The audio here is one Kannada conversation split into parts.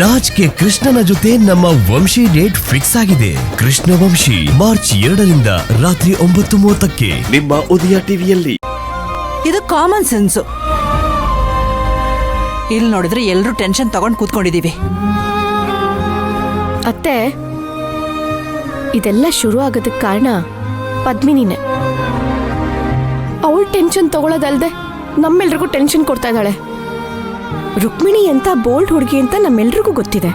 ರಾಜ್ಗೆ ಕೃಷ್ಣನ ಜೊತೆ ನಮ್ಮ ವಂಶಿ ಡೇಟ್ ಫಿಕ್ಸ್ ಆಗಿದೆ. ಕೃಷ್ಣ ವಂಶಿ ಮಾರ್ಚ್ 2ರಿಂದ ರಾತ್ರಿ 9:30ಕ್ಕೆ ನಿಮ್ಮ ಉದಯ ಟಿವಿಯಲ್ಲಿ. ಇದು ಕಾಮನ್ ಸೆನ್ಸ್. ಇಲ್ಲಿ ನೋಡಿದ್ರೆ ಎಲ್ಲರೂ ಟೆನ್ಷನ್ ತಗೊಂಡು ಕೂತ್ಕೊಂಡಿದೀವಿ. ಅತ್ತೆ, ಇದೆಲ್ಲ ಶುರು ಆಗೋದಕ್ಕೆ ಕಾರಣ ಪದ್ಮಿನಿನೇ. ಅವಳು ಟೆನ್ಷನ್ ತಗೊಳ್ಳೋದಲ್ದೆ ನಮ್ಮೆಲ್ರಿಗೂ ಟೆನ್ಷನ್ ಕೊಡ್ತಾ ಇದ್ದಾಳೆ. ರುಕ್ಮಿಣಿ ಎಂತ ಬೋಲ್ಡ್ ಹುಡುಗಿ ಅಂತ ನಮ್ಮೆಲ್ರಿಗೂ ಗೊತ್ತಿದೆ.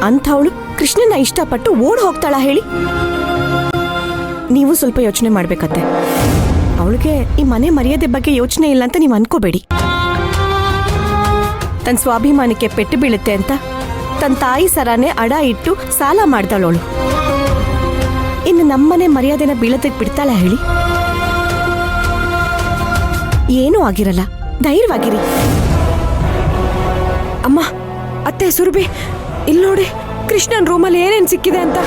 ಅಂಥವಳು ಕೃಷ್ಣನ ಇಷ್ಟಪಟ್ಟು ಓಡ್ ಹೋಗ್ತಾಳ ಹೇಳಿ? ನೀವು ಸ್ವಲ್ಪ ಯೋಚನೆ ಮಾಡ್ಬೇಕತ್ತೆ. ಅವಳಿಗೆ ಈ ಮನೆ ಮರ್ಯಾದೆ ಬಗ್ಗೆ ಯೋಚನೆ ಇಲ್ಲ ಅಂತ ನೀವು ಅನ್ಕೋಬೇಡಿ. ತನ್ನ ಸ್ವಾಭಿಮಾನಕ್ಕೆ ಪೆಟ್ಟು ಬೀಳುತ್ತೆ ಅಂತ ತನ್ನ ತಾಯಿ ಸರಾನೆ ಅಡ ಇಟ್ಟು ಸಾಲ ಮಾಡ್ತಾಳವಳು. ಇನ್ನು ನಮ್ಮನೆ ಮರ್ಯಾದೆನ ಬೀಳದಕ್ಕೆ ಬಿಡ್ತಾಳ ಹೇಳಿ? ಏನೂ ಆಗಿರಲ್ಲ, ಧೈರ್ಯವಾಗಿರಿ. ಅಮ್ಮ, ಅತ್ತೆ, ಸುರಭಿ, ಇಲ್ಲಿ ನೋಡಿ ಕೃಷ್ಣನ್ ರೂಮಲ್ಲಿ ಏನೇನು ಸಿಕ್ಕಿದೆ ಅಂತ.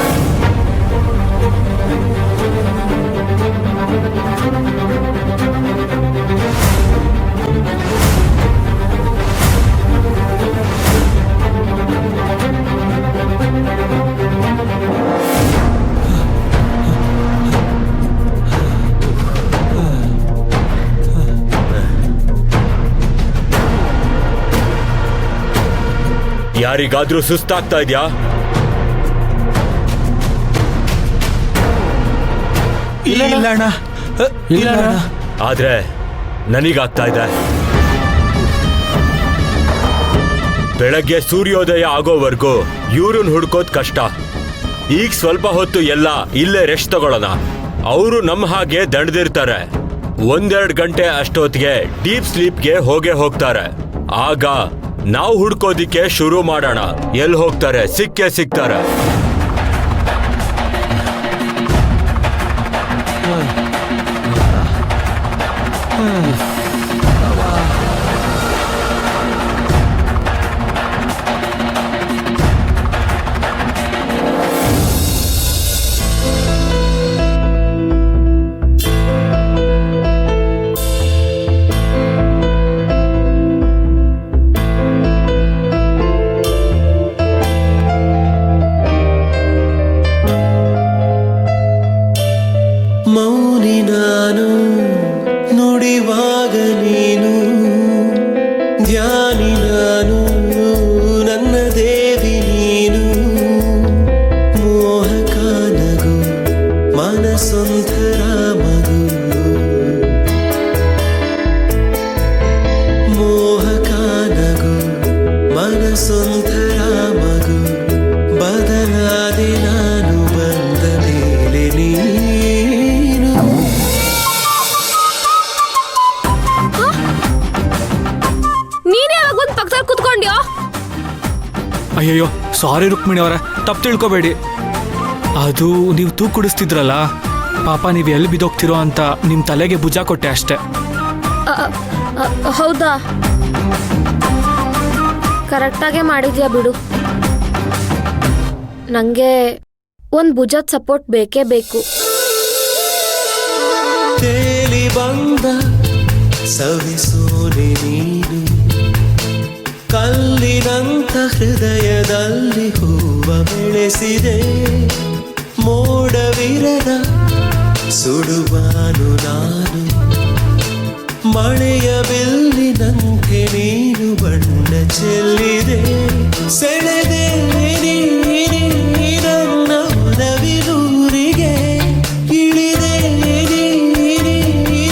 ಯಾರಿಗಾದ್ರೂ ಸುಸ್ತಾಗ್ತಾ ಇದ್ಯಾ? ಆದ್ರೆ ನನಗಾಗ್ತಾ ಇದೆ. ಬೆಳಗ್ಗೆ ಸೂರ್ಯೋದಯ ಆಗೋವರೆಗೂ ಇವ್ರನ್ನ ಹುಡ್ಕೋದ್ ಕಷ್ಟ. ಈಗ ಸ್ವಲ್ಪ ಹೊತ್ತು ಎಲ್ಲ ಇಲ್ಲೇ ರೆಸ್ಟ್ ತಗೊಳ್ಳೋಣ. ಅವರು ನಮ್ಮ ಹಾಗೆ ದಣದಿರ್ತಾರೆ. 1-2 ಗಂಟೆ ಅಷ್ಟೊತ್ತಿಗೆ ಡೀಪ್ ಸ್ಲೀಪ್ಗೆ ಹೋಗ್ತಾರೆ. ಆಗ ನಾವು ಹುಡ್ಕೋದಿಕ್ಕೆ ಶುರು ಮಾಡೋಣ. ಎಲ್ಲಿ ಹೋಗ್ತಾರೆ? ಸಿಕ್ಕೇ ಸಿಗ್ತಾರೆ. ಮೌನಿ ನಾನು ನುಡಿವಾಗ ನೀನು, ಧ್ಯಾನಿ ನಾನು ನನ್ನ ದೇವಿ ನೀನು. ಮೋಹಕ ನಗು ಮನಸೊಂಥರ ಮಗು, ಮೋಹಕ ನಗು ಮನಸೊಂಥರ ಮಗು. ಬದಲಾದೆ ನಾನು ಬಂದ ಮೇಲೆ ನೀನು. ಅಯ್ಯಯ್ಯೋ, ಸಾರಿ ರುಕ್ಮಿಣಿ ಅವರ, ತಪ್ಪು ತಿಳ್ಕೊಬೇಡಿ. ಅದು ನೀವು ತೂಕ ಕುಡಿಸ್ತಿದ್ರಲ್ಲ, ಪಾಪ ನೀವು ಎಲ್ಲಿ ಬಿದ್ದೋಗ್ತಿರೋ ಅಂತ ನಿಮ್ಮ ತಲೆಗೆ ಭುಜ ಕೊಟ್ಟೆ ಅಷ್ಟೆ. ಹೌದಾ? ಕರೆಕ್ಟಾಗೆ ಮಾಡಿದ್ಯಾ ಬಿಡು. ನಂಗೆ ಒಂದು ಭುಜದ ಸಪೋರ್ಟ್ ಬೇಕೇ ಬೇಕು. ತೇಲಿ ಬಂದ ಸವಿಸೋನೆ ನೀನು, ಕಲ್ಲಿನಂಥ ಹೃದಯದಲ್ಲಿ ಹೂವ ಬೆಳೆಸಿದೆ. ಮೋಡವಿರದ ಸುಡುವಾನು ನಾನು, ಮಳೆಯ ಬಿಲ್ಲಿನಂತೆ ನೀನು ಬಣ್ಣ ಚೆಲ್ಲಿದೆ. ಸೆಳೆದೆ ನನ್ನ ನವಿಲೂರಿಗೆ, ಇಳಿದೆ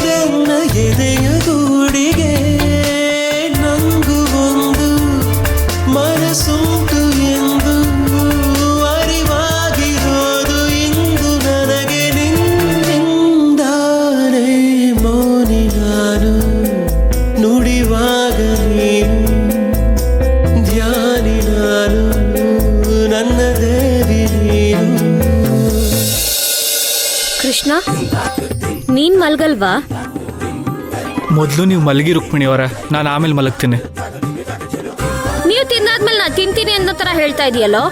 ನನ್ನ ಎದೆಯ ಗೂಡಿಗೆ. ನಂಗು ಒಂದು ಮನಸ್ಸುಂಟು ಎಂದು ಅರಿವಾಗಿರೋದು ಇಂದು ನನಗೆ ನಿನ್ನಿಂದಾನೆ. ಮೌನಿ ನಾನು ನುಡಿವಾಗ ನೀನು, ಧ್ಯಾನಿ ನಾನು ನನ್ನ ದೇವಿ ನೀನು. ಕೃಷ್ಣ, ನೀನ್ ಮಲ್ಗಲ್ವಾ? ಮೊದಲು ನೀವು ಮಲಗಿ ರುಕ್ಮಿಣಿ ಅವರ, ನಾನು ಆಮೇಲೆ ಮಲಗ್ತೀನಿ. ನೀವು ತಿಂದಾದ್ಮೇಲೆ ನಾ ತಿಂತೀನಿ ಅನ್ನೋ ತರ ಹೇಳ್ತಾ ಇದೆಯಲ್ಲೋ?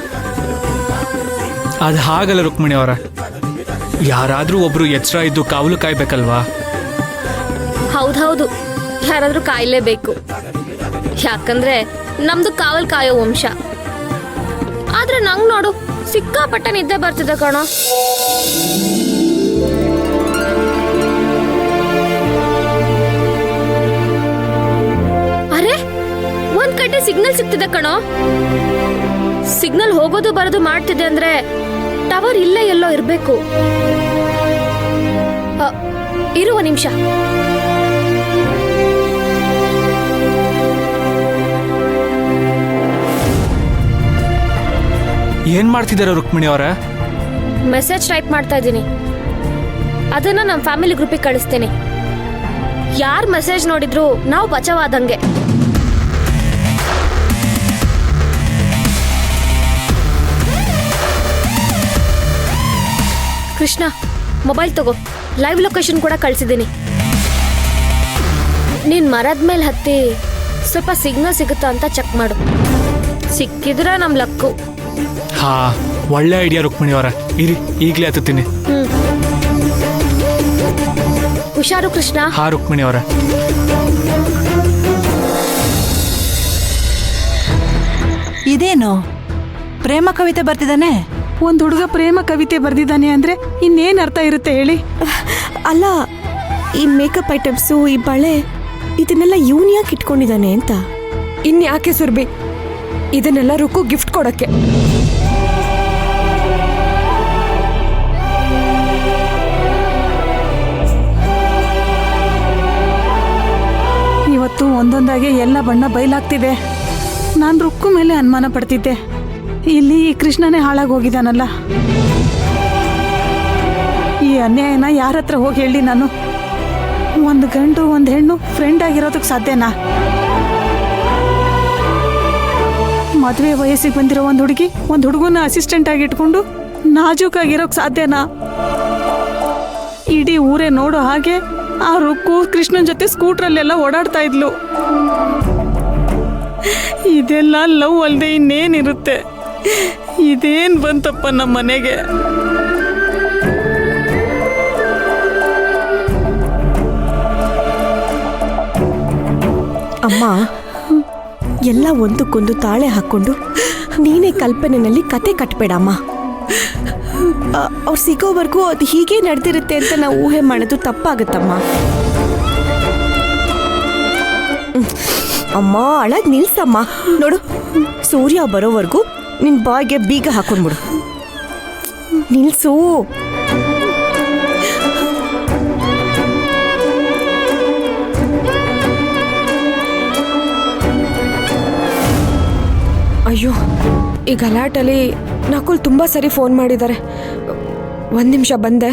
ಅದು ಹಾಗಲ್ಲ ರುಕ್ಮಿಣಿ ಅವರ, ಯಾರಾದ್ರೂ ಒಬ್ರು ಎಚ್ಚರ ಇದ್ದು ಕಾವಲು ಕಾಯ್ಬೇಕಲ್ವಾ? ಹೌದೌದು, ಯಾರಾದ್ರೂ ಕಾಯಲೇಬೇಕು. ಯಾಕಂದ್ರೆ ನಮ್ದು ಕಾವಲ್ ಕಾಯೋ ವಂಶ. ಆದ್ರೆ ನಂಗ್ ನೋಡು ಸಿಕ್ಕಾಪಟ್ಟೆ ನಿದ್ದೆ ಬರ್ತಿದೆ ಕಣೋ. ಅರೆ ಒಂದ್ ಕಡೆ ಸಿಗ್ನಲ್ ಸಿಗ್ತಿದೆ ಕಣೋ. ಸಿಗ್ನಲ್ ಹೋಗೋದು ಬರೋದು ಮಾಡ್ತಿದೆ ಅಂದ್ರೆ ಟವರ್ ಇಲ್ಲೇ ಎಲ್ಲೋ ಇರ್ಬೇಕು. ಇರುವ ನಿಮಿಷ. ಏನ್ ಮಾಡ್ತಿದ್ದೀರಾ ರುಕ್ಮಿಣಿ ಅವರ? ಮೆಸೇಜ್ ಟೈಪ್ ಮಾಡ್ತಾ ಇದ್ದೀನಿ. ಅದನ್ನ ನಮ್ಮ ಫ್ಯಾಮಿಲಿ ಗ್ರೂಪಿಗೆ ಕಳಿಸ್ತೇನೆ. ಯಾರ್ ಮೆಸೇಜ್ ನೋಡಿದ್ರು ನಾವು ಬಚಾವಾದಂಗೆ. ಕೃಷ್ಣ ಮೊಬೈಲ್ ತಗೋ, ಲೈವ್ ಲೊಕೇಶನ್ ಕೂಡ ಕಳ್ಸಿದ್ದೀನಿ. ನೀನ್ ಮರದ ಮೇಲೆ ಹತ್ತಿ ಸ್ವಲ್ಪ ಸಿಗ್ನಲ್ ಸಿಗುತ್ತಾ ಅಂತ ಚೆಕ್ ಮಾಡು. ಸಿಕ್ಕಿದ್ರೆ ನಮ್ ಲಕ್ಕು. ಹಾ, ಒಳ್ಳೆ ಐಡಿಯಾ ರುಕ್ಮಿಣಿ ಅವರ. ಇರಿ, ಈಗಲೇ ಹತ್ತುತ್ತೀನಿ. ಹುಷಾರು ಕೃಷ್ಣ. ಹಾ ರುಕ್ಮಿಣಿ ಅವರ. ಇದೇನು ಪ್ರೇಮ ಕವಿತೆ ಬರ್ತಿದ್ದಾನೆ? ಒಂದ್ ಹುಡುಗ ಪ್ರೇಮ ಕವಿತೆ ಬರ್ದಿದ್ದಾನೆ ಅಂದ್ರೆ ಇನ್ನೇನ್ ಅರ್ಥ ಇರುತ್ತೆ ಹೇಳಿ? ಅಲ್ಲ, ಈ ಮೇಕಪ್ ಐಟಮ್ಸು, ಈ ಬಳೆ, ಇದನ್ನೆಲ್ಲ ಇವನ್ ಯಾಕೆ ಇಟ್ಕೊಂಡಿದ್ದಾನೆ ಅಂತ. ಇನ್ಯಾಕೆ ಸುರ್ಬಿ, ಇದನ್ನೆಲ್ಲ ರುಕ್ಕು ಗಿಫ್ಟ್ ಕೊಡಕ್ಕೆ. ಇವತ್ತು ಒಂದೊಂದಾಗೆ ಎಲ್ಲ ಬಣ್ಣ ಬಯಲಾಗ್ತಿದೆ. ನಾನು ರುಕ್ಕು ಮೇಲೆ ಅನುಮಾನ ಪಡ್ತಿದ್ದೆ. ಇಲ್ಲಿ ಈ ಕೃಷ್ಣನೇ ಹಾಳಾಗೋಗಿದ್ದಾನಲ್ಲ. ಈ ಅನ್ಯಾಯನ ಯಾರ ಹತ್ರ ಹೋಗಿ ಹೇಳಿ ನಾನು? ಒಂದು ಗಂಡು ಒಂದು ಹೆಣ್ಣು ಫ್ರೆಂಡ್ ಆಗಿರೋದಕ್ಕೆ ಸಾಧ್ಯನಾ? ಮದುವೆ ವಯಸ್ಸಿಗೆ ಬಂದಿರೋ ಒಂದು ಹುಡುಗಿ ಒಂದು ಹುಡುಗನ ಅಸಿಸ್ಟೆಂಟ್ ಆಗಿ ಇಟ್ಕೊಂಡು ನಾಜೂಕಾಗಿರೋಕೆ ಸಾಧ್ಯನಾ? ಇಡೀ ಊರೇ ನೋಡೋ ಹಾಗೆ ಆ ರುಕ್ಕು ಕೃಷ್ಣನ್ ಜೊತೆ ಸ್ಕೂಟ್ರಲ್ಲೆಲ್ಲ ಓಡಾಡ್ತಾ ಇದ್ಲು. ಇದೆಲ್ಲ ಲವ್ ಅಲ್ಲದೆ ಇನ್ನೇನಿರುತ್ತೆ? ಇದೇನ್ ಬಂತಪ್ಪ ನಮ್ಮ ಮನೆಗೆ? ಅಮ್ಮ, ಎಲ್ಲ ಒಂದಕ್ಕೊಂದು ತಾಳೆ ಹಾಕೊಂಡು ನೀನೇ ಕಲ್ಪನೆಯಲ್ಲಿ ಕತೆ ಕಟ್ಬೇಡಮ್ಮ. ಅವ್ರು ಸಿಗೋವರೆಗೂ ಅದು ಹೀಗೆ ನಡೆದಿರುತ್ತೆ ಅಂತ ನಾವು ಊಹೆ ಮಾಡೋದು ತಪ್ಪಾಗುತ್ತಮ್ಮ. ಅಮ್ಮ, ಅಳಗ್ ನಿಲ್ಸಮ್ಮ. ನೋಡು, ಸೂರ್ಯ ಬರೋವರೆಗೂ ನಿನ್ ಬಾಯಿಗೆ ಬೀಗ ಹಾಕೊಂಡ್ಬಿಡು. ನಿಲ್ಸು. ಅಯ್ಯೋ, ಈ ಗಲಾಟಲ್ಲಿ ನಕುಲ್ ತುಂಬಾ ಸರಿ ಫೋನ್ ಮಾಡಿದ್ದಾರೆ. 1 ನಿಮಿಷ ಬಂದೆ.